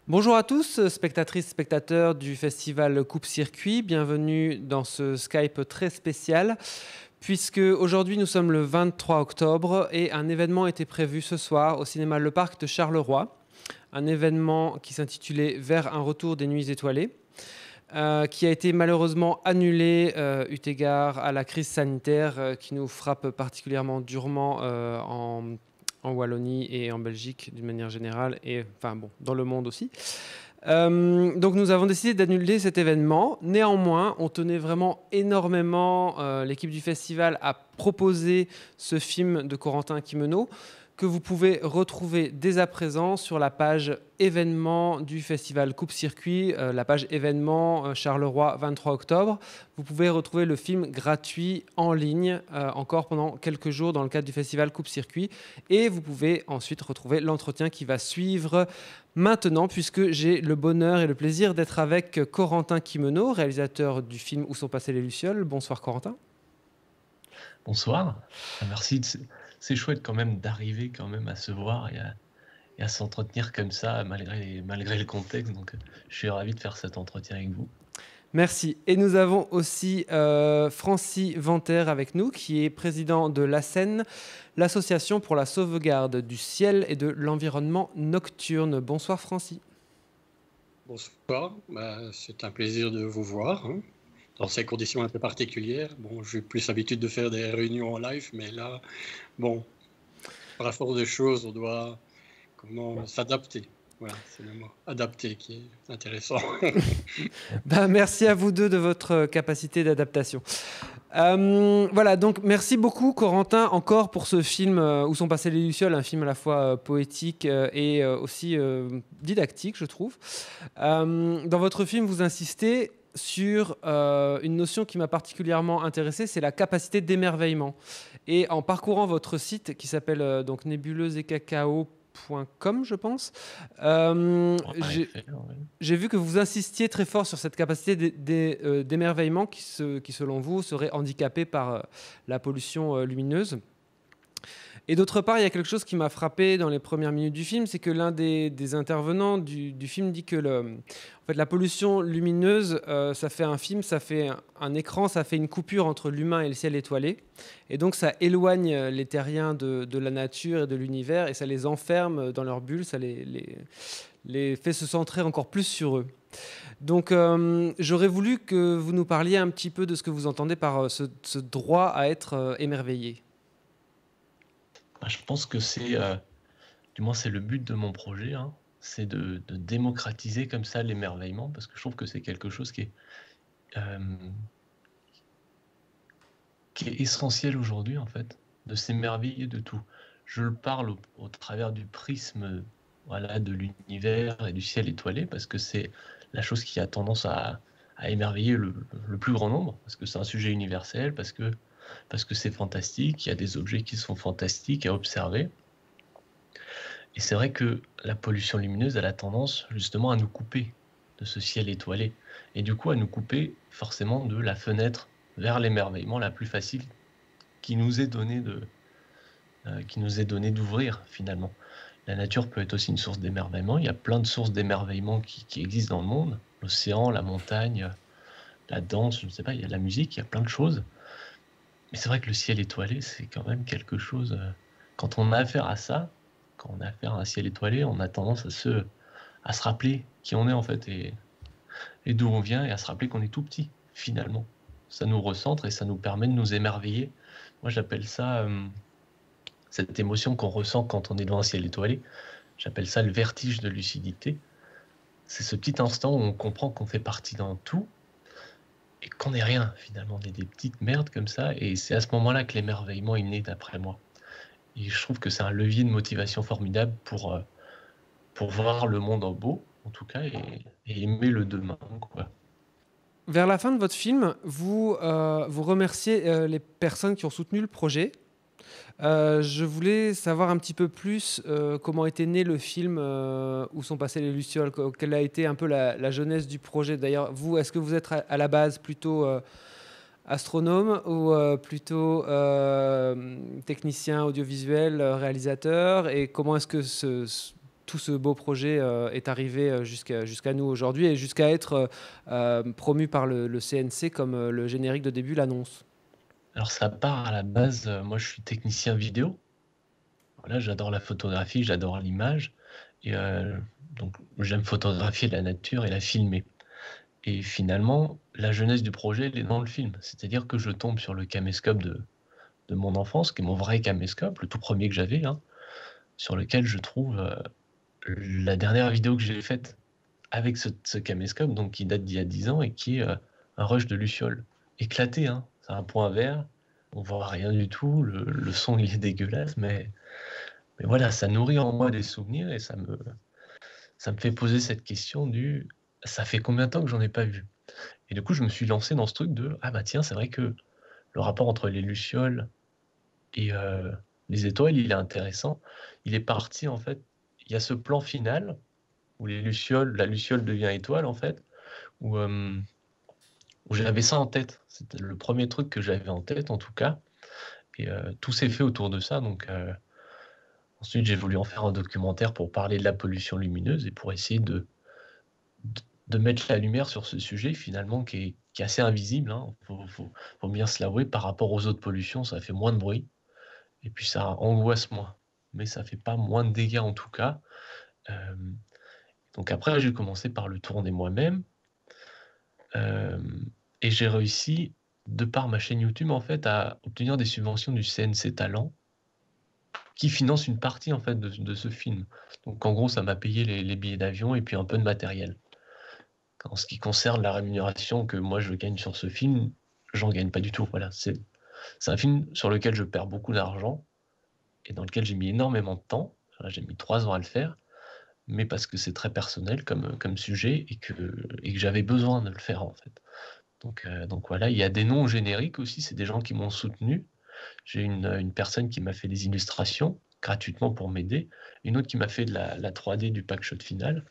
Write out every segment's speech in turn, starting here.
Bonjour à tous, spectatrices, spectateurs du festival Coupe-Circuit. Bienvenue dans ce Skype très spécial, puisque aujourd'hui nous sommes le 23 octobre et un événement était prévu ce soir au cinéma Le Parc de Charleroi. Un événement qui s'intitulait Vers un retour des nuits étoilées, qui a été malheureusement annulé eu égard à la crise sanitaire qui nous frappe particulièrement durement en Wallonie et en Belgique d'une manière générale, et enfin bon, dans le monde aussi. Donc nous avons décidé d'annuler cet événement. Néanmoins, on tenait vraiment énormément, l'équipe du festival, à proposer ce film de Corentin Quimeno, que vous pouvez retrouver dès à présent sur la page événements du festival Coupe-Circuit, la page événements Charleroi 23 octobre. Vous pouvez retrouver le film gratuit en ligne encore pendant quelques jours dans le cadre du festival Coupe-Circuit. Et vous pouvez ensuite retrouver l'entretien qui va suivre maintenant, puisque j'ai le bonheur et le plaisir d'être avec Corentin Quimeno, réalisateur du film Où sont passées les Lucioles. Bonsoir Corentin. Bonsoir. Merci. C'est chouette quand même d'arriver quand même à se voir et à s'entretenir comme ça malgré le contexte. Donc, je suis ravi de faire cet entretien avec vous. Merci. Et nous avons aussi Francis Venter avec nous, qui est président de l'ASEN, l'Association pour la sauvegarde du ciel et de l'environnement nocturne. Bonsoir Francis. Bonsoir, c'est un plaisir de vous voir, hein, dans ces conditions un peu particulières. Bon, j'ai plus l'habitude de faire des réunions en live, mais là, bon, par la force des choses, on doit s'adapter. Voilà, c'est le mot adapter qui est intéressant. Merci à vous deux de votre capacité d'adaptation. Voilà, donc merci beaucoup Corentin encore pour ce film Où sont passées les Lucioles, un film à la fois poétique et aussi didactique, je trouve. Dans votre film, vous insistez sur une notion qui m'a particulièrement intéressé, c'est la capacité d'émerveillement. Et en parcourant votre site qui s'appelle donc nébuleusesetcacao.com, je pense, j'ai vu que vous insistiez très fort sur cette capacité d'émerveillement qui, selon vous, serait handicapée par la pollution lumineuse. Et d'autre part, il y a quelque chose qui m'a frappé dans les premières minutes du film, c'est que l'un des intervenants du film dit que en fait, la pollution lumineuse, ça fait un film, ça fait un écran, ça fait une coupure entre l'humain et le ciel étoilé. Et donc ça éloigne les terriens de la nature et de l'univers, et ça les enferme dans leur bulle, ça les fait se centrer encore plus sur eux. Donc j'aurais voulu que vous nous parliez un petit peu de ce que vous entendez par ce droit à être émerveillé. Je pense que du moins c'est le but de mon projet, hein, c'est de démocratiser comme ça l'émerveillement, parce que je trouve que c'est quelque chose qui est essentiel aujourd'hui, en fait, de s'émerveiller de tout. Je le parle au travers du prisme, voilà, de l'univers et du ciel étoilé, parce que c'est la chose qui a tendance à émerveiller le plus grand nombre, parce que c'est un sujet universel, parce que c'est fantastique, il y a des objets qui sont fantastiques à observer. Et c'est vrai que la pollution lumineuse, elle a tendance justement à nous couper de ce ciel étoilé, et du coup à nous couper forcément de la fenêtre vers l'émerveillement la plus facile qui nous est donnée d'ouvrir finalement. La nature peut être aussi une source d'émerveillement. Il y a plein de sources d'émerveillement qui existent dans le monde. L'océan, la montagne, la danse, je ne sais pas, il y a la musique, il y a plein de choses. Mais c'est vrai que le ciel étoilé, c'est quand même quelque chose... Quand on a affaire à ça, quand on a affaire à un ciel étoilé, on a tendance à se rappeler qui on est en fait et d'où on vient, et à se rappeler qu'on est tout petit finalement. Ça nous recentre et ça nous permet de nous émerveiller. Moi j'appelle ça... cette émotion qu'on ressent quand on est devant un ciel étoilé, j'appelle ça le vertige de lucidité. C'est ce petit instant où on comprend qu'on fait partie d'un tout et qu'on n'est rien finalement, on est des petites merdes comme ça, et c'est à ce moment-là que l'émerveillement est né d'après moi. Et je trouve que c'est un levier de motivation formidable pour voir le monde en beau, en tout cas, et aimer le demain, quoi. Vers la fin de votre film, vous remerciez les personnes qui ont soutenu le projet. Je voulais savoir un petit peu plus comment était né le film Où sont passées les Lucioles, quelle a été un peu la jeunesse du projet. D'ailleurs, vous, est-ce que vous êtes à la base plutôt astronome ou plutôt technicien audiovisuel, réalisateur, et comment est-ce que tout ce beau projet est arrivé jusqu'à nous aujourd'hui et jusqu'à être promu par le CNC comme le générique de début l'annonce? Alors ça part à la base, moi je suis technicien vidéo. Voilà, j'adore la photographie, j'adore l'image et donc j'aime photographier la nature et la filmer. Et finalement, la jeunesse du projet, elle est dans le film. C'est-à-dire que je tombe sur le caméscope de mon enfance, qui est mon vrai caméscope, le tout premier que j'avais, hein, sur lequel je trouve, la dernière vidéo que j'ai faite avec ce caméscope, donc qui date d'il y a 10 ans et qui est, un rush de lucioles. Éclaté, hein, c'est un point vert, on voit rien du tout, le son il est dégueulasse, mais voilà, ça nourrit en moi des souvenirs et ça me fait poser cette question du: «Ça fait combien de temps que j'en ai pas vu?» Et du coup, je me suis lancé dans ce truc de: «Ah bah tiens, c'est vrai que le rapport entre les lucioles et les étoiles, il est intéressant». Il est parti en fait, il y a ce plan final où la luciole devient étoile en fait, où, où j'avais ça en tête. C'était le premier truc que j'avais en tête en tout cas et tout s'est fait autour de ça donc ensuite j'ai voulu en faire un documentaire pour parler de la pollution lumineuse et pour essayer de mettre la lumière sur ce sujet finalement qui est assez invisible, hein. Faut bien se l'avouer, par rapport aux autres pollutions, ça fait moins de bruit et puis ça angoisse moins. Mais ça fait pas moins de dégâts en tout cas. Hem, donc après j'ai commencé par le tourner moi-même, hem et j'ai réussi, de par ma chaîne YouTube en fait, à obtenir des subventions du CNC Talent, qui finance une partie en fait de ce film. Donc en gros, ça m'a payé les billets d'avion et puis un peu de matériel. En ce qui concerne la rémunération que moi je gagne sur ce film, j'en gagne pas du tout, voilà. C'est un film sur lequel je perds beaucoup d'argent et dans lequel j'ai mis énormément de temps. Voilà, j'ai mis 3 ans à le faire, mais parce que c'est très personnel comme sujet et que j'avais besoin de le faire, en fait. Donc voilà, il y a des noms génériques aussi, c'est des gens qui m'ont soutenu. J'ai une personne qui m'a fait des illustrations gratuitement pour m'aider, une autre qui m'a fait de la 3D du pack shot final.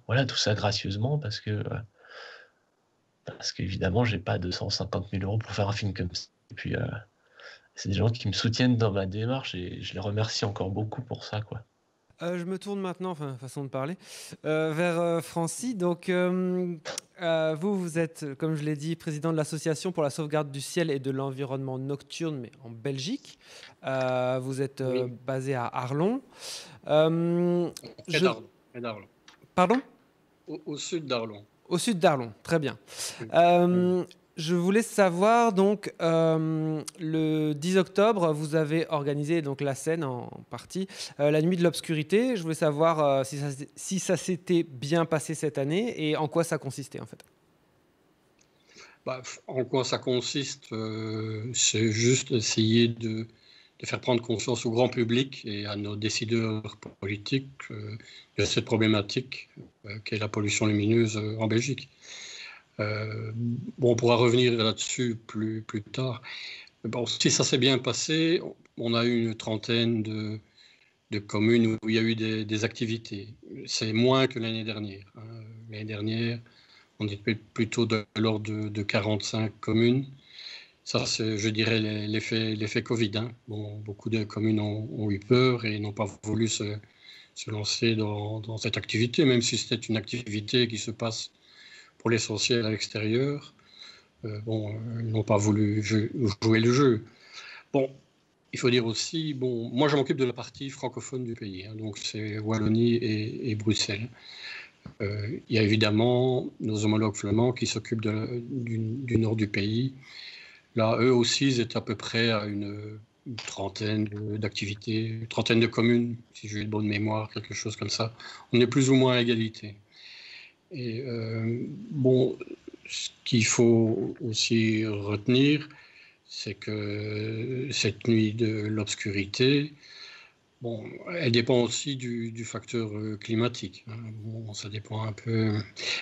Voilà, tout ça gracieusement parce qu'évidemment, j'ai pas 250 000 € pour faire un film comme ça. Et puis, c'est des gens qui me soutiennent dans ma démarche et je les remercie encore beaucoup pour ça, quoi. Je me tourne maintenant, enfin, façon de parler, vers Francy. Donc, vous êtes, comme je l'ai dit, président de l'association pour la sauvegarde du ciel et de l'environnement nocturne, mais en Belgique. Vous êtes Oui, basé à Arlon. Euh, près je... d'Arlon. Près d'Arlon. Pardon? Au sud d'Arlon. Au sud d'Arlon, très bien. Oui. Euh, je voulais savoir, donc, le 10 octobre, vous avez organisé donc, la scène en partie, la nuit de l'obscurité. Je voulais savoir si ça s'était bien passé cette année et en quoi ça consistait en fait. Bah, en quoi ça consiste? C'est juste essayer de faire prendre conscience au grand public et à nos décideurs politiques de cette problématique qu'est la pollution lumineuse en Belgique. Bon, on pourra revenir là-dessus plus tard. Bon, si ça s'est bien passé, on a eu une trentaine de communes où il y a eu des activités. C'est moins que l'année dernière, hein. L'année dernière, on était plutôt de l'ordre de 45 communes. Ça, c'est, je dirais, l'effet Covid, hein. Bon, beaucoup de communes ont eu peur et n'ont pas voulu se lancer dans cette activité, même si c'était une activité qui se passe pour l'essentiel à l'extérieur. Bon, ils n'ont pas voulu jouer le jeu. Bon, il faut dire aussi, bon, moi je m'occupe de la partie francophone du pays, hein, donc c'est Wallonie et Bruxelles. Il y a évidemment nos homologues flamands qui s'occupent du nord du pays. Là, eux aussi, ils étaient à peu près à une trentaine d'activités, une trentaine de communes, si j'ai une bonne mémoire, quelque chose comme ça. On est plus ou moins à égalité. Et bon, ce qu'il faut aussi retenir, c'est que cette nuit de l'obscurité, bon, elle dépend aussi du facteur climatique, hein. Bon, ça dépend un peu.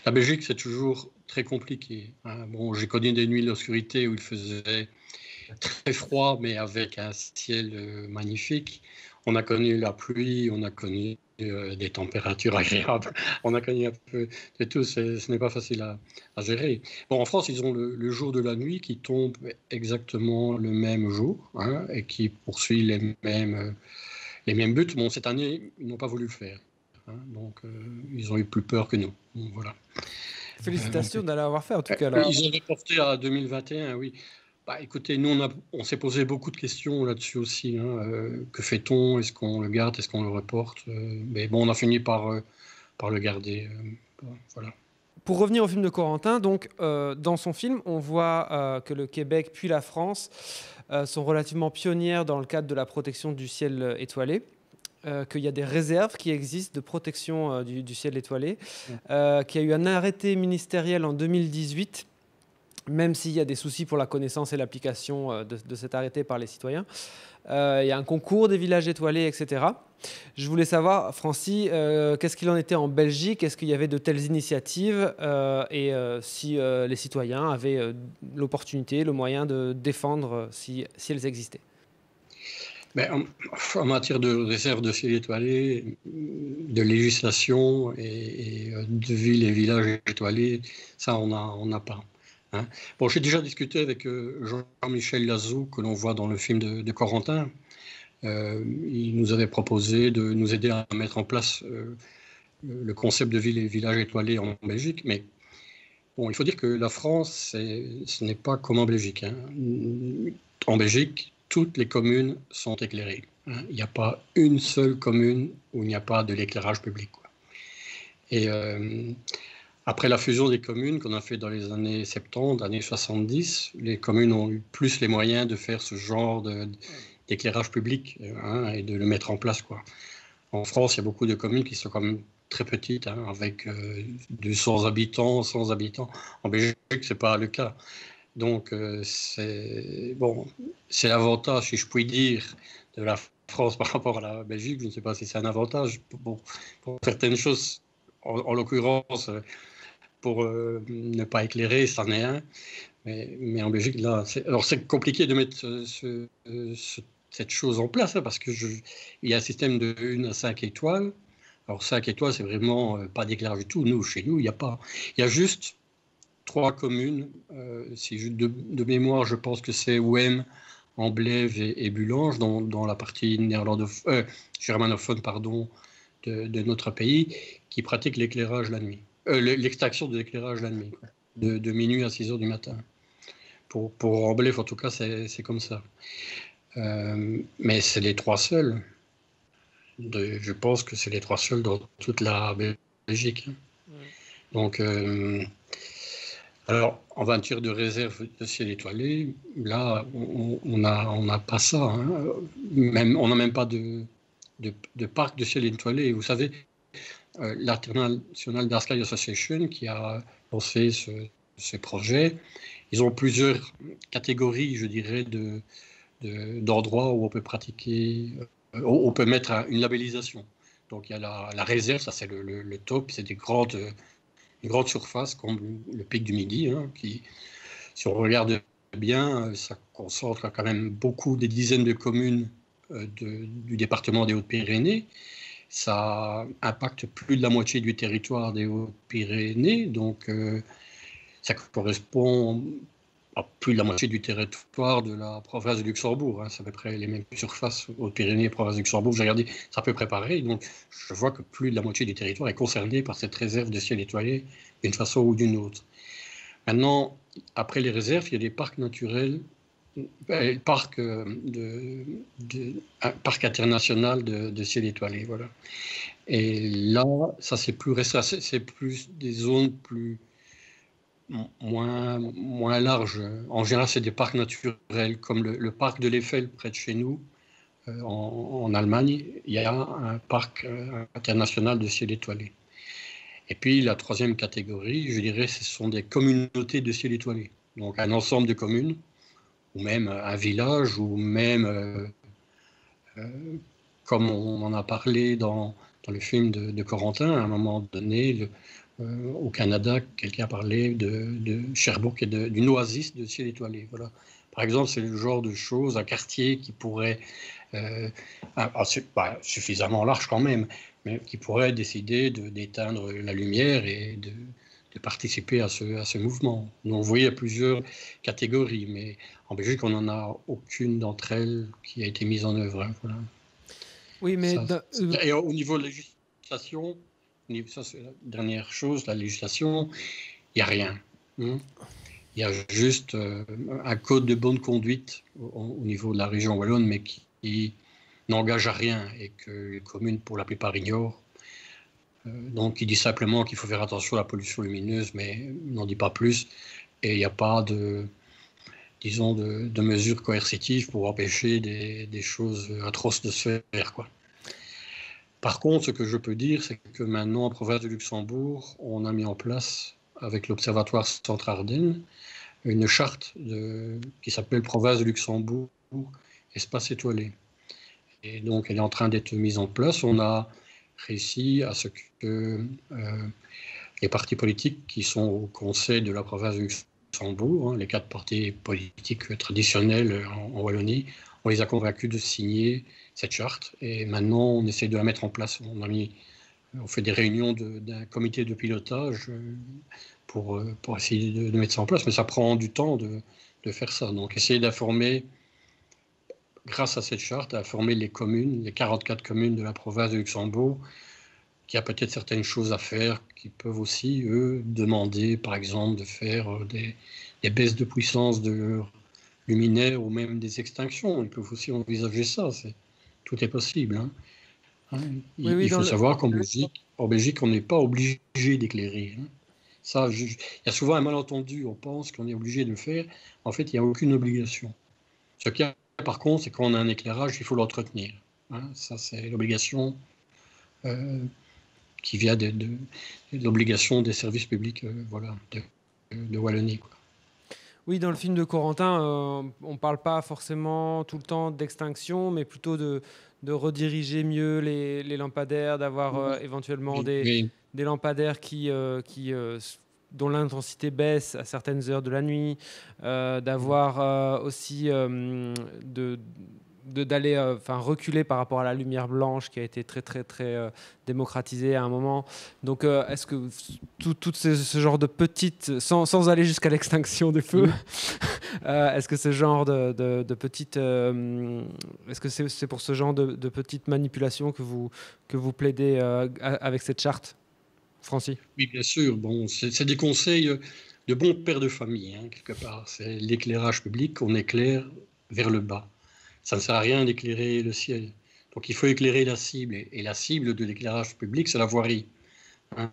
La Belgique, c'est toujours très compliqué, hein. Bon, j'ai connu des nuits de l'obscurité où il faisait très froid, mais avec un ciel magnifique. On a connu la pluie, on a connu des températures agréables, on a connu un peu de tout. Ce n'est pas facile à gérer. Bon, en France, ils ont le jour de la nuit qui tombe exactement le même jour, hein, et qui poursuit les mêmes buts. Bon, cette année, ils n'ont pas voulu le faire. Hein, donc, ils ont eu plus peur que nous. Donc, voilà. Félicitations d'aller avoir fait, en tout cas. Là. Ils ont reporté à 2021, oui. Bah, écoutez, nous, on s'est posé beaucoup de questions là-dessus aussi. Hein. Que fait-on? Est-ce qu'on le garde? Est-ce qu'on le reporte? Mais bon, on a fini par le garder. Voilà. Pour revenir au film de Corentin, donc, dans son film, on voit que le Québec puis la France sont relativement pionnières dans le cadre de la protection du ciel étoilé. Qu'il y a des réserves qui existent de protection du ciel étoilé, qu'il y a eu un arrêté ministériel en 2018, même s'il y a des soucis pour la connaissance et l'application de cet arrêté par les citoyens. Il y a un concours des villages étoilés, etc. Je voulais savoir, Francis, qu'est-ce qu'il en était en Belgique? Est-ce qu'il y avait de telles initiatives et si les citoyens avaient l'opportunité, le moyen de défendre si elles existaient? En matière de réserve de ciel étoilé, de législation et de villes et villages étoilés, ça, on n'a pas. Hein. Bon, j'ai déjà discuté avec Jean-Michel Lazou, que l'on voit dans le film de Corentin. Il nous avait proposé de nous aider à mettre en place le concept de ville et village étoilé en Belgique. Mais bon, il faut dire que la France, ce n'est pas comme en Belgique. Hein. En Belgique, toutes les communes sont éclairées. Hein. Il n'y a pas une seule commune où il n'y a pas de l'éclairage public. Quoi. Et après la fusion des communes qu'on a fait dans les années 70, années 70, les communes ont eu plus les moyens de faire ce genre d'éclairage public et de le mettre en place. Quoi. En France, il y a beaucoup de communes qui sont quand même très petites, avec 200 habitants, 100 habitants. En Belgique, ce n'est pas le cas. Donc, c'est l'avantage, si je puis dire, de la France par rapport à la Belgique. Je ne sais pas si c'est un avantage. Pour certaines choses, en l'occurrence, pour ne pas éclairer, c'en est un. Mais en Belgique, là, c'est compliqué de mettre cette chose en place, parce qu'il y a un système de 1 à 5 étoiles. Alors, 5 étoiles, c'est vraiment pas d'éclairage du tout. Chez nous, il n'y a pas. Il y a juste 3 communes, de mémoire, je pense que c'est Ouem, Amblève et Bulange, dans la partie germanophone de notre pays, qui pratiquent l'éclairage la nuit. L'extraction de l'éclairage la nuit, de minuit à 6 heures du matin. Pour Amblève, en tout cas, c'est comme ça. Mais c'est les 3 seuls. Je pense que c'est les 3 seuls dans toute la Belgique. Donc... alors, en matière de réserve de ciel étoilé, là, on n'a pas ça. Hein. On n'a même pas de parc de ciel étoilé. Vous savez, l'International Dark Sky Association, qui a lancé ce projet, ils ont plusieurs catégories, je dirais, d'endroits où on peut pratiquer, où on peut mettre une labellisation. Donc, il y a la réserve, ça c'est le top, c'est une grande surface comme le pic du Midi, qui, si on regarde bien, ça concentre quand même des dizaines de communes du département des Hautes-Pyrénées. Ça impacte plus de la moitié du territoire des Hautes-Pyrénées, donc ça correspond à plus de la moitié du territoire de la province de Luxembourg. C'est à peu près les mêmes surfaces aux Pyrénées et province de Luxembourg. J'ai regardé, c'est à peu près pareil. Donc, je vois que plus de la moitié du territoire est concerné par cette réserve de ciel étoilé d'une façon ou d'une autre. Maintenant, après les réserves, il y a des parcs naturels, un parc international de ciel étoilé. Voilà. Et là, ça c'est plus restreint, c'est plus des zones moins large. En général, c'est des parcs naturels, comme le parc de l'Eiffel près de chez nous, en Allemagne. Il y a un parc international de ciel étoilé. Et puis, la troisième catégorie, je dirais, ce sont des communautés de ciel étoilé. Donc, un ensemble de communes, ou même un village, ou même, comme on en a parlé dans le film de Corentin, à un moment donné, au Canada, quelqu'un a parlé de Sherbrooke et d'une oasis de ciel étoilé. Voilà. Par exemple, c'est le genre de choses, un quartier qui pourrait, suffisamment large quand même, mais qui pourrait décider d'éteindre la lumière et de participer à ce mouvement. Donc, vous voyez, il y a plusieurs catégories, mais en Belgique, on n'en a aucune d'entre elles qui a été mise en œuvre. Voilà. Oui, mais Et au niveau de la législation, ça c'est la dernière chose, la législation, il n'y a rien. Hein. Il y a juste un code de bonne conduite au niveau de la région wallonne, mais qui n'engage à rien et que les communes, pour la plupart, ignorent. Donc, il dit simplement qu'il faut faire attention à la pollution lumineuse, mais n'en dit pas plus. Et il n'y a pas de mesures coercitives pour empêcher des choses atroces de se faire, quoi. Par contre, ce que je peux dire, c'est que maintenant, en province de Luxembourg, on a mis en place, avec l'Observatoire Centre-Ardennes, une charte qui s'appelle Province de Luxembourg, espace étoilé. Et donc, elle est en train d'être mise en place. On a réussi à ce que les partis politiques qui sont au conseil de la province de Luxembourg, les 4 partis politiques traditionnels en Wallonie, on les a convaincus de signer cette charte. Et maintenant, on essaie de la mettre en place. On fait des réunions d'un comité de pilotage pour essayer de mettre ça en place. Mais ça prend du temps de faire ça. Donc, essayer d'informer, grâce à cette charte, d'informer les communes, les 44 communes de la province de Luxembourg, qu'il y a peut-être certaines choses à faire, qui peuvent aussi, eux, demander, par exemple, de faire des baisses de puissance de luminaires ou même des extinctions. Ils peuvent aussi envisager ça. Tout est possible. Il faut savoir qu'en Belgique, on n'est pas obligé d'éclairer. Ça, il y a souvent un malentendu. On pense qu'on est obligé de le faire. En fait, il n'y a aucune obligation. Ce qu'il y a, par contre, c'est quand on a un éclairage, il faut l'entretenir. Ça, c'est l'obligation qui vient de l'obligation des services publics de Wallonie, quoi. Oui, dans le film de Corentin, on ne parle pas forcément tout le temps d'extinction, mais plutôt de rediriger mieux les lampadaires, d'avoir éventuellement des lampadaires dont l'intensité baisse à certaines heures de la nuit, d'avoir aussi d'aller reculer par rapport à la lumière blanche qui a été très très très démocratisée à un moment. Donc est-ce que tout ce genre de petites, sans aller jusqu'à l'extinction des feux, est-ce que ce genre de petites, est-ce que c'est pour ce genre de petites manipulations que vous plaidez avec cette charte, Francis? Oui, bien sûr. Bon, c'est des conseils de bons pères de famille, quelque part. C'est l'éclairage public, on éclaire vers le bas. Ça ne sert à rien d'éclairer le ciel. Donc il faut éclairer la cible. Et la cible de l'éclairage public, c'est la voirie.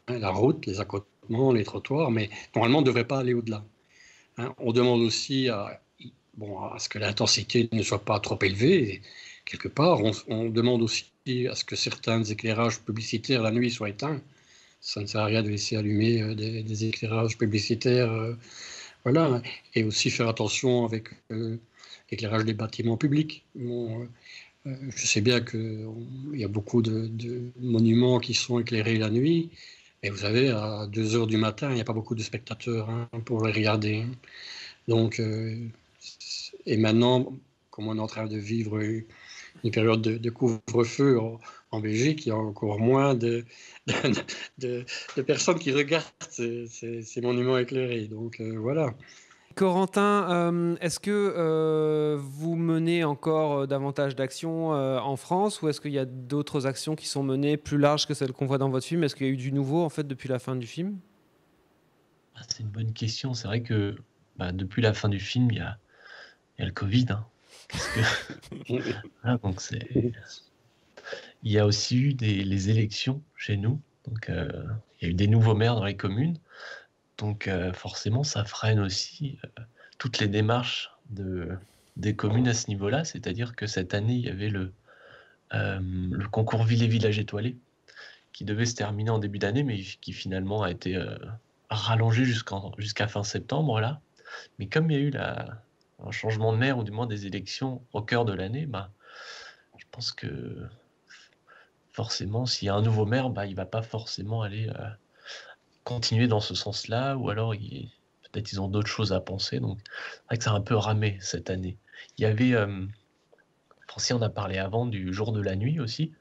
La route, les accotements, les trottoirs, mais normalement, on ne devrait pas aller au-delà. On demande aussi à ce que l'intensité ne soit pas trop élevée. Et quelque part, on demande aussi à ce que certains éclairages publicitaires la nuit soient éteints. Ça ne sert à rien de laisser allumer des éclairages publicitaires. Voilà. Et aussi faire attention avec l'éclairage des bâtiments publics. Je sais bien qu'il y a beaucoup de monuments qui sont éclairés la nuit, mais vous savez, à 2 heures du matin, il n'y a pas beaucoup de spectateurs pour les regarder. Donc, et maintenant, comme on est en train de vivre une période de couvre-feu en Belgique, il y a encore moins de personnes qui regardent ces monuments éclairés. Donc, voilà. Corentin, est-ce que vous menez encore davantage d'actions en France, ou est-ce qu'il y a d'autres actions qui sont menées plus larges que celles qu'on voit dans votre film? Est-ce qu'il y a eu du nouveau en fait depuis la fin du film? C'est une bonne question. C'est vrai que depuis la fin du film, il y a le Covid. Donc il y a aussi eu les élections chez nous. Donc il y a eu des nouveaux maires dans les communes. Donc forcément, ça freine aussi toutes les démarches des communes à ce niveau-là. C'est-à-dire que cette année, il y avait le concours Ville et Village étoilé qui devait se terminer en début d'année, mais qui finalement a été rallongé jusqu'à fin septembre, là. Mais comme il y a eu un changement de maire, ou du moins des élections au cœur de l'année, je pense que forcément, s'il y a un nouveau maire, il ne va pas forcément aller continuer dans ce sens-là, ou alors peut-être ils ont d'autres choses à penser. Donc c'est vrai que ça a un peu ramé cette année. Il y avait, Francis en a parlé avant, du jour de la nuit aussi,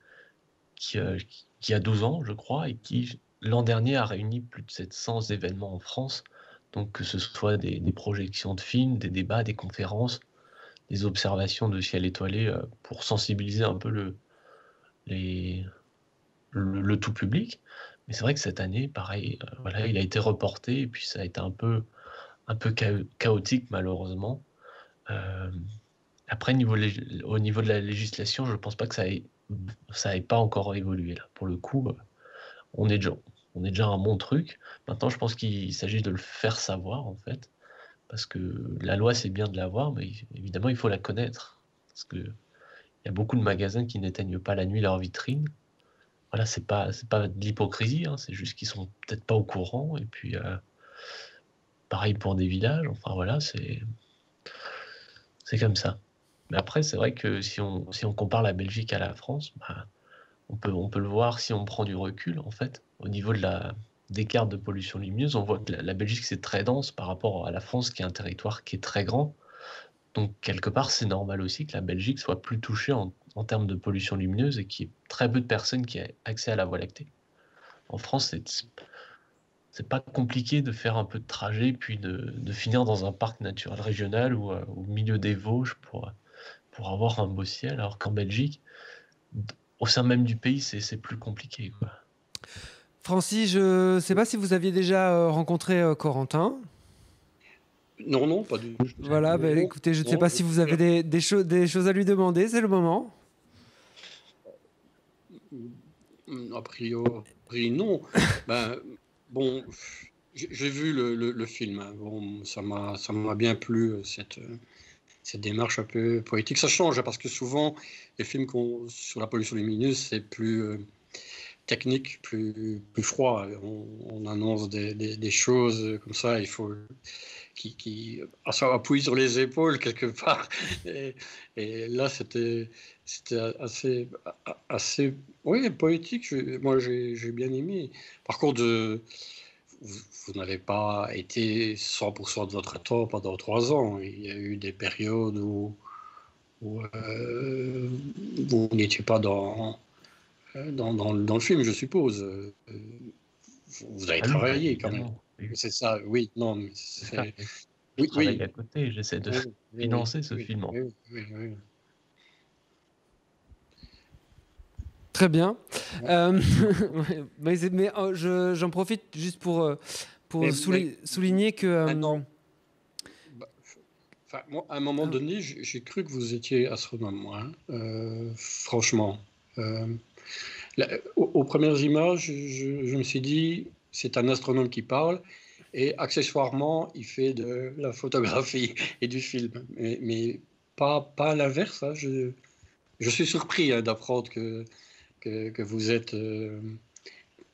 qui a 12 ans, je crois, et qui, l'an dernier, a réuni plus de 700 événements en France. Donc que ce soit des projections de films, des débats, des conférences, des observations de ciel étoilé, pour sensibiliser un peu les, le tout public. Mais c'est vrai que cette année, pareil, voilà, il a été reporté et puis ça a été un peu chaotique malheureusement. Euh, Après, au niveau de la législation, je pense pas que ça ait pas encore évolué là. Pour le coup, on est déjà, on est déjà un bon truc. Maintenant, je pense qu'il s'agit de le faire savoir en fait, parce que la loi c'est bien de l'avoir, mais évidemment il faut la connaître, parce que il y a beaucoup de magasins qui n'éteignent pas la nuit leur vitrine. Voilà, c'est pas de l'hypocrisie, hein, c'est juste qu'ils sont peut-être pas au courant. Et puis pareil pour des villages. Enfin voilà, c'est comme ça. Mais après, c'est vrai que si on compare la Belgique à la France, bah, on peut le voir si on prend du recul, en fait. Au niveau des cartes de pollution lumineuse, on voit que la Belgique, c'est très dense par rapport à la France, qui est un territoire qui est très grand. Donc, quelque part, c'est normal aussi que la Belgique soit plus touchée en termes de pollution lumineuse et qu'il y ait très peu de personnes qui aient accès à la Voie lactée. En France, c'est pas compliqué de faire un peu de trajet, puis de finir dans un parc naturel régional ou au milieu des Vosges pour avoir un beau ciel, alors qu'en Belgique, au sein même du pays, c'est plus compliqué, quoi. Francis, je ne sais pas si vous aviez déjà rencontré Corentin. Non, non, pas du tout. Voilà, bah, Non, écoutez, je ne sais non, pas si vous avez des choses à lui demander, c'est le moment. a priori, non. Ben, bon, j'ai vu le film. Hein. Bon, ça m'a bien plu, cette démarche un peu poétique. Ça change, hein, parce que souvent, les films sur la pollution lumineuse, c'est plus technique, plus froid. On annonce des choses comme ça, il faut qui appuie sur les épaules quelque part. Et là, c'était assez oui, poétique. Moi, j'ai bien aimé. Par contre, vous n'avez pas été 100% de votre temps pendant 3 ans. Il y a eu des périodes où vous n'étiez pas dans le film, je suppose. Vous avez Ah oui, travaillé quand même. évidemment. Oui, C'est ça, oui, non, mais c'est ça. c'est... Je Oui, travaille oui, à côté, j'essaie de oui, oui, financer ce oui, film. oui, oui, oui. Très bien. Ouais. Mais j'en profite juste pour Mais souligner que... maintenant, bah, enfin, moi, à un moment donné, j'ai cru que vous étiez astronome, moi, hein. Franchement. Euh, aux premières images, je me suis dit, c'est un astronome qui parle, et accessoirement, il fait de la photographie et du film. Mais pas à l'inverse. Hein. Je suis surpris, hein, d'apprendre que vous êtes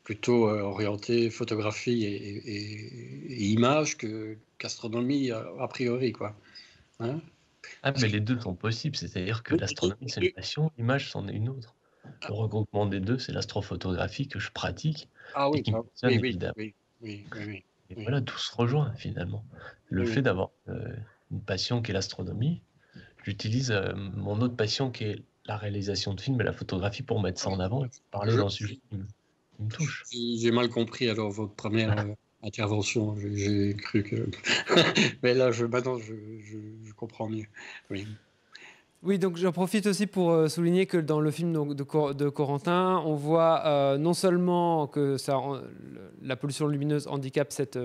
plutôt orienté photographie et image qu'astronomie a priori, quoi. Hein. Ah, Parce mais que- les deux sont possibles, c'est-à-dire que l'astronomie, c'est une passion, l'image, c'en est une autre. Le regroupement des deux, c'est l'astrophotographie que je pratique Ah et oui, qui me passionne oui, évidemment. oui, oui, oui, oui, Et oui, voilà, tout se rejoint finalement. Le oui, fait oui. d'avoir une passion qui est l'astronomie, j'utilise mon autre passion qui est la réalisation de films et la photographie pour mettre ça en avant et parler Je- d'un sujet qui me touche. J'ai mal compris alors votre première intervention. J'ai cru que. Mais là, maintenant, je comprends mieux. Oui. Oui, donc j'en profite aussi pour souligner que dans le film donc, de Corentin, on voit non seulement que la pollution lumineuse handicape cette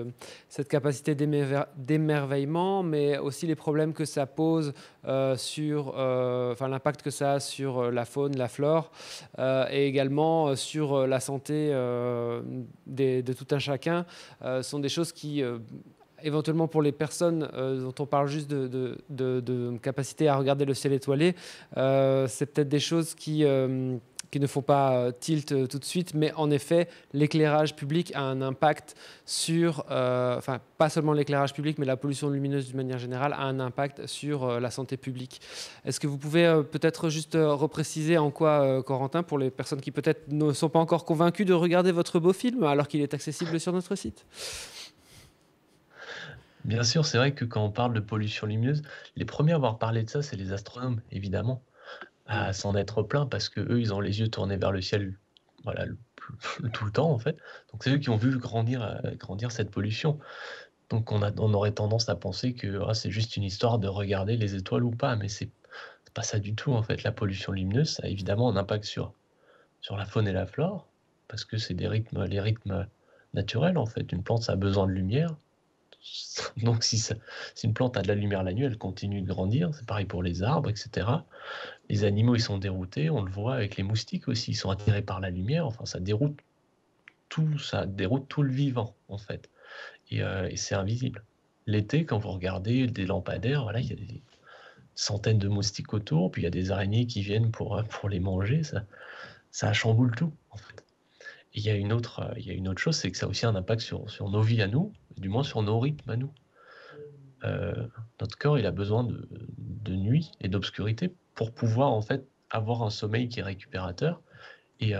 capacité d'émerveillement, mais aussi les problèmes que ça pose enfin l'impact que ça a sur la faune, la flore, et également sur la santé de tout un chacun. Sont des choses qui éventuellement pour les personnes dont on parle juste de capacité à regarder le ciel étoilé, c'est peut-être des choses qui ne font pas tilt tout de suite, mais en effet, l'éclairage public a un impact sur, enfin pas seulement l'éclairage public, mais la pollution lumineuse d'une manière générale a un impact sur la santé publique. Est-ce que vous pouvez peut-être juste repréciser en quoi, Corentin, pour les personnes qui peut-être ne sont pas encore convaincues de regarder votre beau film alors qu'il est accessible sur notre site? Bien sûr, c'est vrai que quand on parle de pollution lumineuse, les premiers à avoir parlé de ça, c'est les astronomes, évidemment, à s'en être plein parce que eux, ils ont les yeux tournés vers le ciel, voilà, tout le temps en fait. Donc c'est eux qui ont vu grandir cette pollution. Donc on aurait tendance à penser que c'est juste une histoire de regarder les étoiles ou pas, mais c'est pas ça du tout en fait. La pollution lumineuse, ça a évidemment un impact sur sur la faune et la flore, parce que c'est les rythmes naturels, en fait. Une plante, ça a besoin de lumière. Donc, si une plante a de la lumière la nuit, elle continue de grandir. C'est pareil pour les arbres, etc. Les animaux, ils sont déroutés. On le voit avec les moustiques aussi. Ils sont attirés par la lumière. Enfin, ça déroute tout le vivant, en fait. Et c'est invisible. L'été, quand vous regardez des lampadaires, voilà, il y a des centaines de moustiques autour, puis il y a des araignées qui viennent pour les manger. Ça chamboule tout, en fait. Et il y a une autre chose, c'est que ça a aussi un impact sur nos vies à nous, du moins sur nos rythmes à nous. Notre corps, il a besoin de nuit et d'obscurité pour pouvoir, en fait, avoir un sommeil qui est récupérateur. Et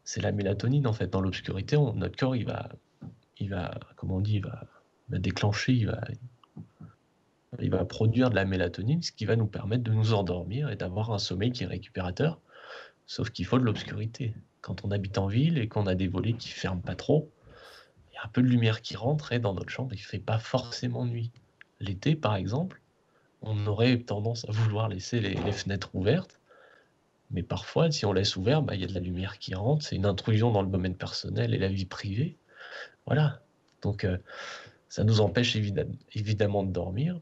c'est la mélatonine, en fait. Dans l'obscurité, notre corps, il va, comment on dit, il va déclencher, il va produire de la mélatonine, ce qui va nous permettre de nous endormir et d'avoir un sommeil qui est récupérateur. Sauf qu'il faut de l'obscurité. Quand on habite en ville et qu'on a des volets qui ferment pas trop, il y a un peu de lumière qui rentre et dans notre chambre, il fait pas forcément nuit. L'été, par exemple, on aurait tendance à vouloir laisser les fenêtres ouvertes, mais parfois, si on laisse ouvert, il y a de la lumière qui rentre, c'est une intrusion dans le domaine personnel et la vie privée. Voilà. Donc, ça nous empêche évidemment de dormir.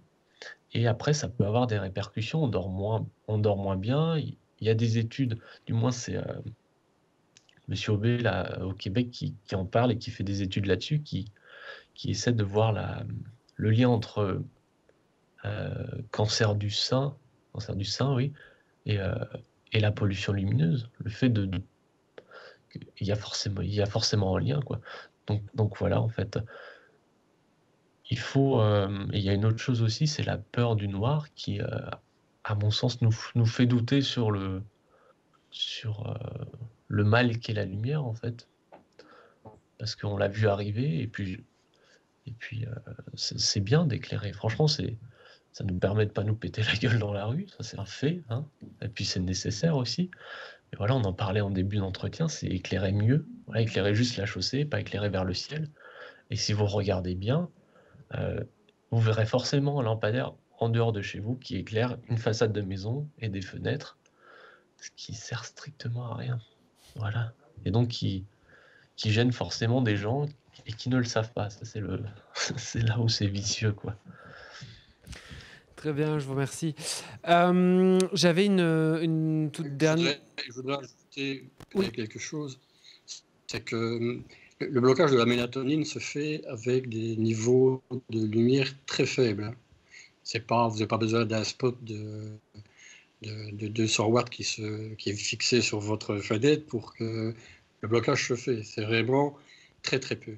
Et après, ça peut avoir des répercussions. On dort moins bien. Il y a des études, du moins c'est Monsieur Aubé là, au Québec qui en parle et qui fait des études là-dessus, qui essaie de voir le lien entre cancer du sein, oui, et, euh, et la pollution lumineuse. Le fait il y a forcément un lien, quoi. Donc voilà, en fait. Et il y a une autre chose aussi, c'est la peur du noir qui, à mon sens, nous fait douter sur le mal qu'est la lumière, en fait. Parce qu'on l'a vu arriver, et puis c'est bien d'éclairer. Franchement, ça nous permet de pas nous péter la gueule dans la rue, ça c'est un fait, hein. Et puis c'est nécessaire aussi. Mais voilà, on en parlait en début d'entretien, c'est éclairer mieux. Voilà, éclairer juste la chaussée, pas éclairer vers le ciel. Et si vous regardez bien, euh, vous verrez forcément un lampadaire en dehors de chez vous qui éclaire une façade de maison et des fenêtres, ce qui sert strictement à rien. Voilà. Et donc qui gêne forcément des gens et qui ne le savent pas. Ça, c'est là où c'est vicieux, quoi. Très bien, je vous remercie. J'avais une toute dernière... Je voudrais ajouter quelque chose. C'est que le blocage de la mélatonine se fait avec des niveaux de lumière très faibles. Vous n'avez pas besoin d'un spot de 200 watts qui est fixé sur votre fenêtre pour que le blocage se fait. C'est vraiment très très peu.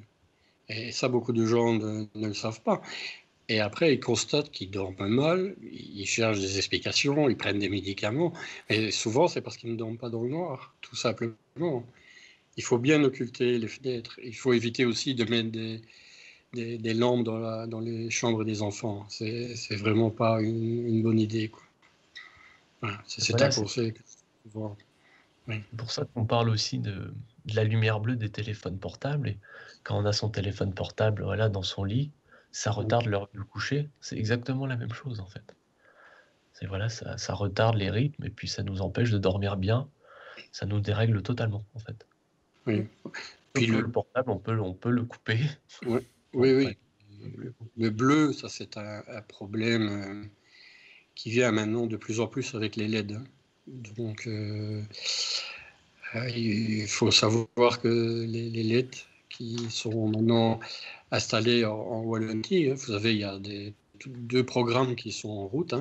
Et ça, beaucoup de gens ne le savent pas. Et après, ils constatent qu'ils dorment mal, ils cherchent des explications, ils prennent des médicaments. Et souvent, c'est parce qu'ils ne dorment pas dans le noir, tout simplement. Il faut bien occulter les fenêtres. Il faut éviter aussi de mettre des lampes dans les chambres des enfants. C'est vraiment pas une bonne idée, quoi. Voilà, c'est un conseil que je vois. Oui. C'est pour ça qu'on parle aussi de la lumière bleue des téléphones portables. Et quand on a son téléphone portable voilà, dans son lit, ça retarde l'heure du coucher. C'est exactement la même chose, en fait. Voilà, ça retarde les rythmes et puis ça nous empêche de dormir bien. Ça nous dérègle totalement, en fait. Oui. Puis le portable, on peut le couper. Oui, oui. Le bleu, ça c'est un problème qui vient maintenant de plus en plus avec les LED. Donc, il faut savoir que les LED qui sont maintenant installés en Wallonie, vous savez, il y a deux programmes qui sont en route.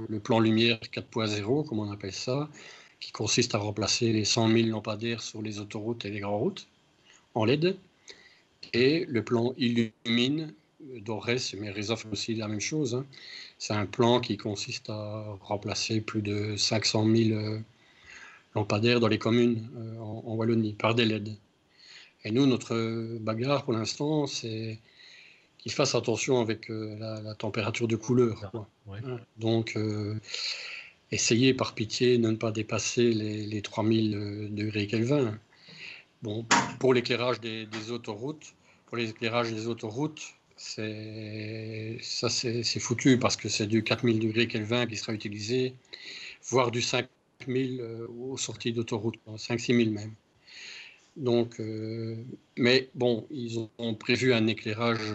Le plan lumière 4.0, comme on appelle ça, qui consiste à remplacer les 100 000 lampadaires sur les autoroutes et les grandes routes en LED. Et le plan Illumine, d'Ores, mais Reza fait aussi la même chose. C'est un plan qui consiste à remplacer plus de 500 000 lampadaires dans les communes en Wallonie par des LED. Et nous, notre bagarre pour l'instant, c'est qu'ils fassent attention avec la température de couleur, quoi. Ouais. Donc, essayez par pitié de ne pas dépasser les 3000 degrés Kelvin. Bon, pour l'éclairage des autoroutes, c'est foutu parce que c'est du 4000 degrés Kelvin qui sera utilisé, voire du 5000 000 aux sorties d'autoroute, 5-6 000 même. Donc, mais bon, ils ont prévu un éclairage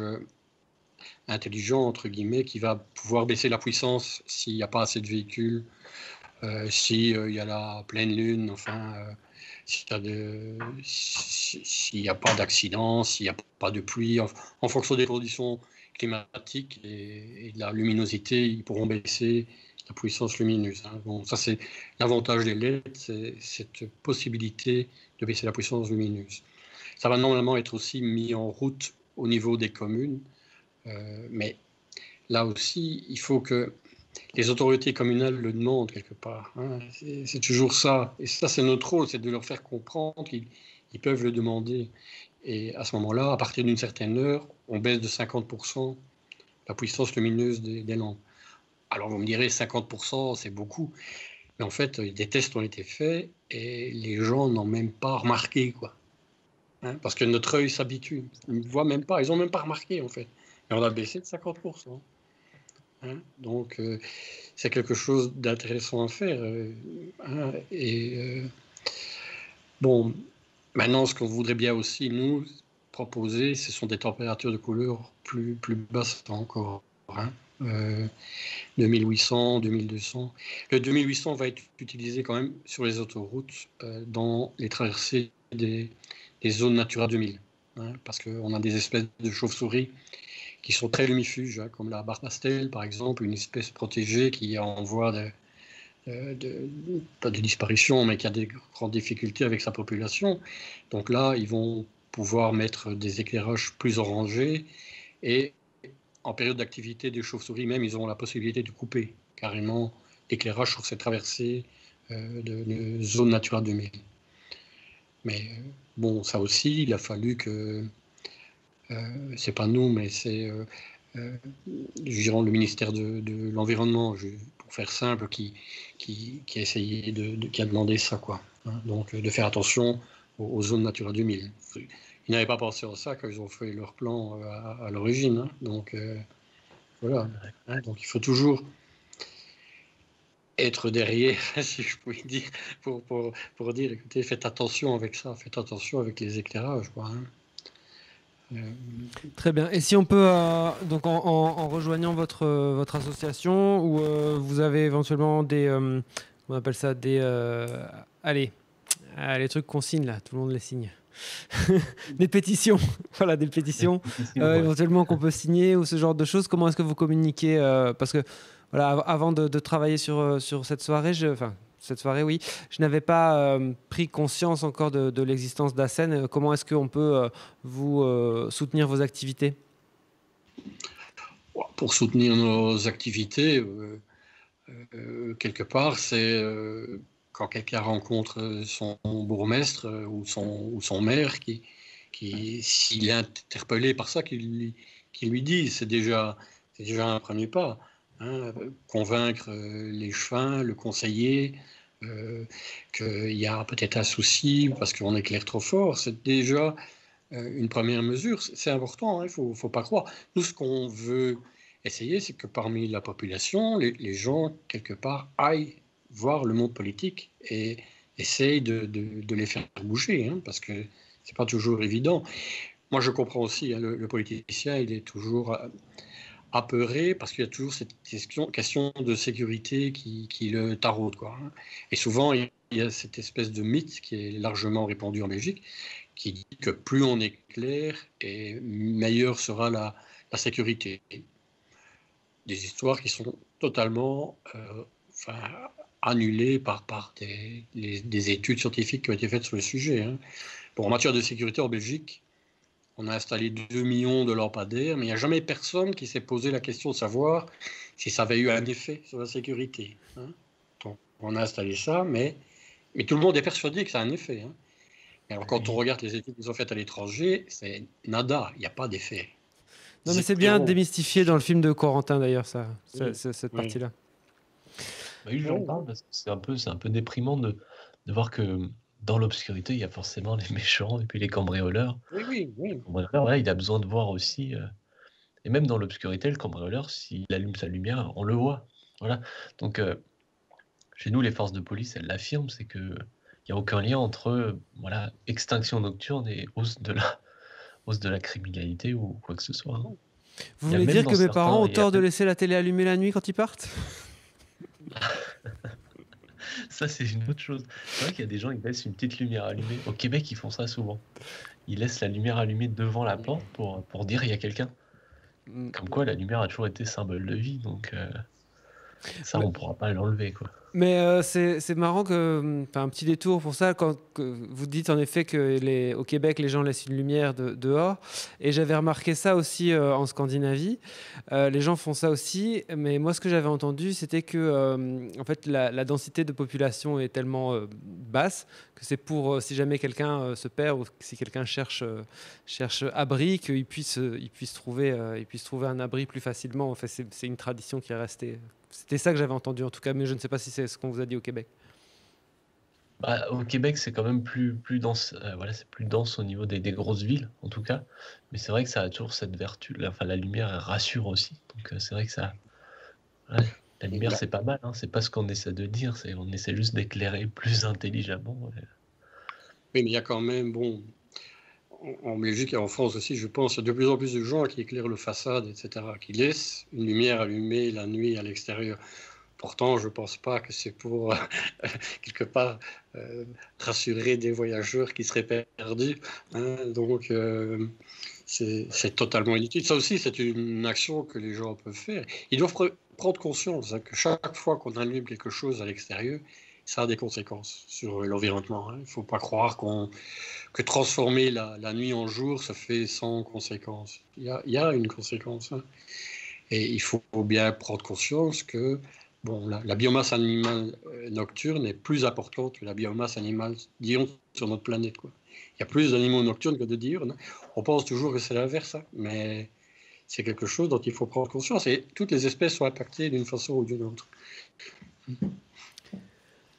intelligent, entre guillemets, qui va pouvoir baisser la puissance s'il n'y a pas assez de véhicules, s'il y a la pleine lune, enfin, s'il n'y a pas d'accident, s'il n'y a pas de pluie, en fonction des conditions climatiques et de la luminosité, ils pourront baisser la puissance lumineuse. Hein. Bon, ça, c'est l'avantage des LED, c'est cette possibilité de baisser la puissance lumineuse. Ça va normalement être aussi mis en route au niveau des communes, mais là aussi, il faut que les autorités communales le demandent quelque part. Hein. C'est toujours ça. Et ça, c'est notre rôle, c'est de leur faire comprendre qu'ils peuvent le demander. Et à ce moment-là, à partir d'une certaine heure, on baisse de 50% la puissance lumineuse des lampes. Alors vous me direz, 50%, c'est beaucoup. Mais en fait, des tests ont été faits et les gens n'ont même pas remarqué, quoi. Hein, parce que notre œil s'habitue. Ils ne voient même pas, ils n'ont même pas remarqué, en fait. Et on a baissé de 50%. Hein, donc, c'est quelque chose d'intéressant à faire. Hein, et bon, maintenant, ce qu'on voudrait bien aussi, nous, proposer, ce sont des températures de couleur plus basses encore. Hein. 2800, 2200. Le 2800 va être utilisé quand même sur les autoroutes dans les traversées des zones Natura 2000. Hein, parce qu'on a des espèces de chauves-souris qui sont très lumifuges, hein, comme la barbe-pastel, par exemple, une espèce protégée qui est en voie pas de disparition, mais qui a des grandes difficultés avec sa population. Donc là, ils vont pouvoir mettre des éclairages plus orangés et en période d'activité des chauves-souris même, ils auront la possibilité de couper carrément l'éclairage sur ces traversées de zone Natura 2000. Mais bon, ça aussi, il a fallu que c'est pas nous, mais c'est le ministère de l'Environnement, pour faire simple, qui a essayé qui a demandé ça, quoi. Hein, donc de faire attention aux zones Natura 2000. Ils n'avaient pas pensé à ça quand ils ont fait leur plan à l'origine. Hein, donc voilà. Hein, donc il faut toujours être derrière, si je puis dire, pour dire, écoutez, faites attention avec ça, faites attention avec les éclairages, quoi. Hein. Très bien. Et si on peut, donc en rejoignant votre association, ou vous avez éventuellement des, on appelle ça des, allez, les trucs qu'on signe là, tout le monde les signe. Des pétitions, voilà, des pétitions éventuellement qu'on peut signer ou ce genre de choses. Comment est-ce que vous communiquez parce que voilà, avant de travailler sur cette soirée, cette soirée, oui, je n'avais pas pris conscience encore de l'existence d'ASEN. Comment est-ce qu'on peut vous soutenir vos activités ? Pour soutenir nos activités, quelque part, c'est quand quelqu'un rencontre son bourgmestre ou son maire s'il est interpellé par ça, qu'il lui dit, c'est déjà un premier pas. Hein, convaincre les chefins, le conseiller, qu'il y a peut-être un souci parce qu'on éclaire trop fort, c'est déjà une première mesure. C'est important, hein, il ne faut pas croire. Nous, ce qu'on veut essayer, c'est que parmi la population, les gens, quelque part, aillent voir le monde politique et essayent de les faire bouger, hein, parce que ce n'est pas toujours évident. Moi, je comprends aussi, hein, le politicien, il est toujours apeuré parce qu'il y a toujours cette question de sécurité qui le taraude, quoi. Hein. Et souvent, il y a cette espèce de mythe qui est largement répandu en Belgique, qui dit que plus on est clair, et meilleure sera la sécurité. Des histoires qui sont totalement annulées par des études scientifiques qui ont été faites sur le sujet. Hein. Bon, en matière de sécurité en Belgique, on a installé 2 millions de lampadaires, mais il n'y a jamais personne qui s'est posé la question de savoir si ça avait eu un effet sur la sécurité. Hein. Donc, on a installé ça, mais tout le monde est persuadé que ça a un effet. Hein. Alors, quand on regarde les études qui sont faites à l'étranger, c'est nada, il n'y a pas d'effet. Non, mais c'est bien démystifié dans le film de Corentin, d'ailleurs, cette partie-là. Bah oui, j'en parle parce que c'est un peu déprimant de voir que dans l'obscurité, il y a forcément les méchants et puis les cambrioleurs. Oui. Le cambrioleur, voilà, il a besoin de voir aussi. Et même dans l'obscurité, le cambrioleur, s'il allume sa lumière, on le voit. Voilà. Donc, chez nous, les forces de police, elles l'affirment, c'est que il n'y a aucun lien entre voilà, extinction nocturne et hausse de la criminalité ou quoi que ce soit. Hein. Vous Il y a voulez même dire dans que mes parents ont certains, il y a tort de même- laisser la télé allumée la nuit quand ils partent? ça c'est une autre chose. C'est vrai qu'il y a des gens qui laissent une petite lumière allumée. Au Québec, ils font ça souvent. Ils laissent la lumière allumée devant la porte pour dire il y a quelqu'un. Mm. Comme quoi, la lumière a toujours été symbole de vie, donc ça, Mais- on pourra pas l'enlever, quoi. Mais c'est marrant que, enfin, un petit détour pour ça, quand que vous dites en effet que au Québec, les gens laissent une lumière dehors. Et j'avais remarqué ça aussi en Scandinavie. Les gens font ça aussi. Mais moi, ce que j'avais entendu, c'était que en fait, la densité de population est tellement basse que c'est pour, si jamais quelqu'un se perd ou si quelqu'un cherche abri, qu'il puisse trouver un abri plus facilement. En fait, c'est une tradition qui est restée. C'était ça que j'avais entendu en tout cas, mais je ne sais pas si c'est ce qu'on vous a dit au Québec. Bah, au Québec, c'est quand même plus dense. Voilà, c'est plus dense au niveau des grosses villes, en tout cas. Mais c'est vrai que ça a toujours cette vertu. Enfin, la lumière elle rassure aussi. Donc, c'est vrai que ça. Ouais, la lumière, Bah, c'est pas mal. Hein. C'est pas ce qu'on essaie de dire. On essaie juste d'éclairer plus intelligemment. Ouais. oui, mais il y a quand même, bon, en Belgique et en France aussi, je pense, il y a de plus en plus de gens qui éclairent le façade, etc., qui laissent une lumière allumée la nuit à l'extérieur. Pourtant, je ne pense pas que c'est pour, quelque part, rassurer des voyageurs qui seraient perdus. Hein. Donc, c'est totalement inutile. Ça aussi, c'est une action que les gens peuvent faire. Ils doivent prendre conscience, hein, que chaque fois qu'on allume quelque chose à l'extérieur, ça a des conséquences sur l'environnement. Hein. Il ne faut pas croire que transformer la nuit en jour se fait sans conséquence. Il y a une conséquence. Hein. Et il faut bien prendre conscience que bon, la biomasse animale nocturne est plus importante que la biomasse animale diurne sur notre planète, quoi. Il y a plus d'animaux nocturnes que de diurnes. On pense toujours que c'est l'inverse, hein, mais c'est quelque chose dont il faut prendre conscience. Et toutes les espèces sont impactées d'une façon ou d'une autre.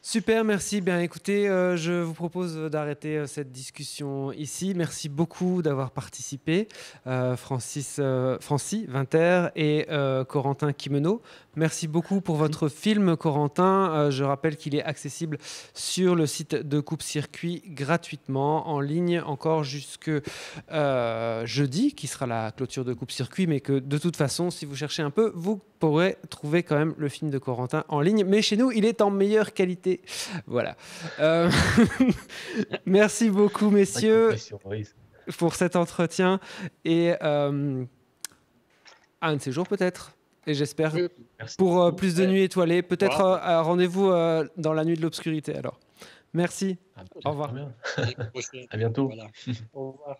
Super, merci. Bien écoutez, je vous propose d'arrêter cette discussion ici. Merci beaucoup d'avoir participé, Francis Winter et Corentin Quimeno. Merci beaucoup pour votre film, Corentin. Je rappelle qu'il est accessible sur le site de Coupe Circuit gratuitement, en ligne, encore jusque jeudi, qui sera la clôture de Coupe Circuit, mais que de toute façon, si vous cherchez un peu, vous pourrez trouver quand même le film de Corentin en ligne. Mais chez nous, il est en meilleure qualité. Voilà. Merci beaucoup, messieurs, pour cet entretien. Et un de ces jours, peut-être. Et j'espère pour plus de nuits étoilées. Peut-être rendez-vous dans la nuit de l'obscurité, alors. Merci. Au revoir. À bientôt. Voilà. Au revoir.